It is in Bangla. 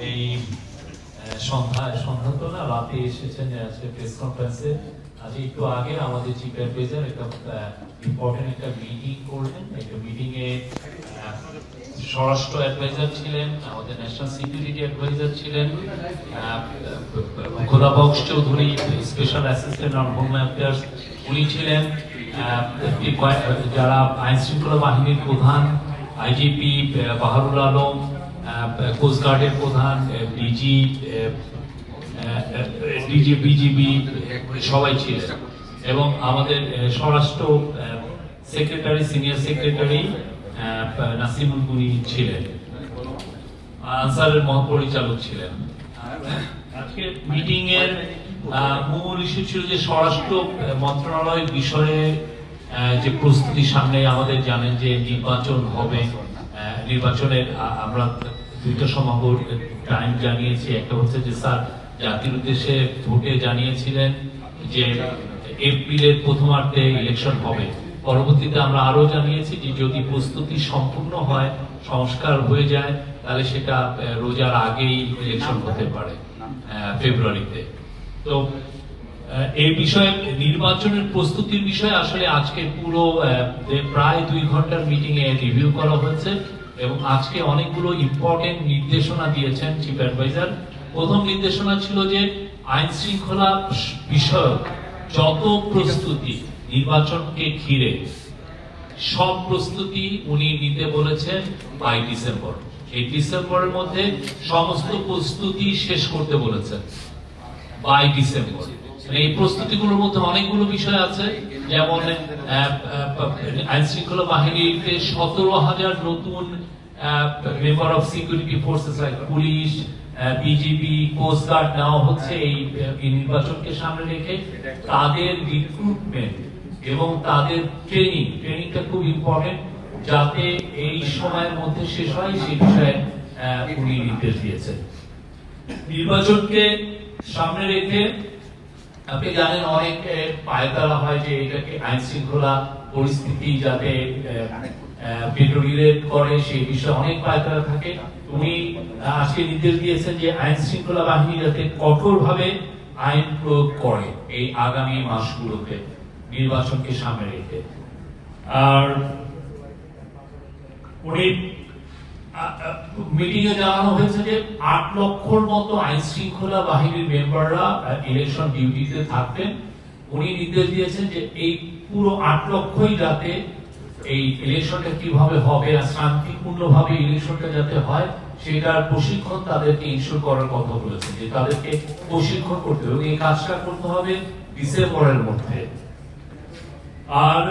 এই সন্ধ্যা তো না রাতে এসেছেন আজকে প্রেস কনফারেন্সে। আজ একটু আগে আমাদের চিফ অ্যাডভাইজার একটা ইম্পর্টেন্ট একটা মিটিং করলেন। একটা মিটিং এ স্বরাষ্ট্র অ্যাডভাইজার ছিলেন, আমাদের ন্যাশনাল সিকিউরিটি অ্যাডভাইজার ছিলেন, Khodabux Chowdhury special assistant on home affairs উনি ছিলেন, যারা আইন শৃঙ্খলা বাহিনীর প্রধান আইজিপি বাহারুল আলম, কোস্টগার্ডের প্রধান বিজিবি সবাই ছিলেন, এবং আমাদের স্বরাষ্ট্র সেক্রেটারি সিনিয়র সেক্রেটারি নাসিমুল গুনি ছিলেন, আনসারের মহাপরিচালক ছিলেন। আজকে মিটিং এর মূল ইস্যু ছিল যে স্বরাষ্ট্র মন্ত্রণালয়ের বিষয়ে যে প্রস্তুতি সামনে আমাদের জানেন যে নির্বাচন হবে। নির্বাচনের আমরা দুইটা সম্ভাব্য টাইম জানিয়েছি। একটা হচ্ছে যে স্যার জাতির উদ্দেশ্যে ভোটে জানিয়েছিলেন যে এপ্রিলের প্রথমার্ধে ইলেকশন হবে। পরবর্তীতে আমরা আরো জানিয়েছি যে যদি প্রস্তুতি সম্পূর্ণ হয়, সংস্কার হয়ে যায়, তাহলে সেটা রোজার আগেই ইলেকশন হতে পারে ফেব্রুয়ারিতে। তো এই বিষয়ে নির্বাচনের প্রস্তুতির বিষয়ে আসলে আজকে পুরো প্রায় 2 ঘন্টার মিটিং এ রিভিউ করা হয়েছে, এবং আজকে অনেকগুলো ইম্পর্টেন্ট নির্দেশনা দিয়েছেন চিফ অ্যাডভাইজার। প্রথম নির্দেশনা ছিল যে আইন শৃঙ্খলা বিষয়ক যত প্রস্তুতি নির্বাচনকে ঘিরে সব প্রস্তুতি উনি নিতে বলেছেন বাই ডিসেম্বর। এই ডিসেম্বরের মধ্যে সমস্ত প্রস্তুতি শেষ করতে বলেছেন বাই ডিসেম্বর। এই প্রস্তুতিগুলোর মধ্যে অনেকগুলো বিষয় আছে, যেমন আইন শৃঙ্খলা বাহিনীতে 17,000 নতুন member of security forces like police, BGB, coast guard নেওয়া হচ্ছে এই নির্বাচনকে সামনে রেখে। তাদের রিক্রুটমেন্ট এবং তাদের ট্রেনিংটা খুব ইম্পর্টেন্ট, যাতে এই সময়ের মধ্যে শেষ হয় সেই বিষয়ে উনি নির্দেশ দিয়েছেন। নির্বাচনকে সামনে রেখে আপনি জানেন অনেক পায়তারা হয় যে এটাকে আইন শৃঙ্খলা পরিস্থিতি যাতে ডিটোরিয়েট করে সেই বিষয়ে অনেক পায়তারা থাকে। উনি আজকে নির্দেশ দিয়েছেন যে আইন শৃঙ্খলা বাহিনী যাতে কঠোরভাবে আইন প্রয়োগ করে এই আগামী মাসগুলোতে নির্বাচনকে সামনে রেখে। আর উনি মিটিং এ জানানো হয়েছে যে 8 লক্ষর মতো আইন শৃঙ্খলা বাহিনীর মেম্বাররা ইলেকশন ডিউটিতে থাকবেন। উনি নির্দেশ দিয়েছেন যে এই পুরো 8 লক্ষই যাতে এই ইলেকশনটা কিভাবে হবে আর শান্তিপূর্ণভাবে ইলেকশনটা যাতে হয় সেটার প্রশিক্ষণ তাদেরকে ইনশিওর করার কথা বলেছেন, যে তাদেরকে প্রশিক্ষণ করতে হবে। এই কাজটা করতে হবে ডিসেম্বরের মধ্যে। আর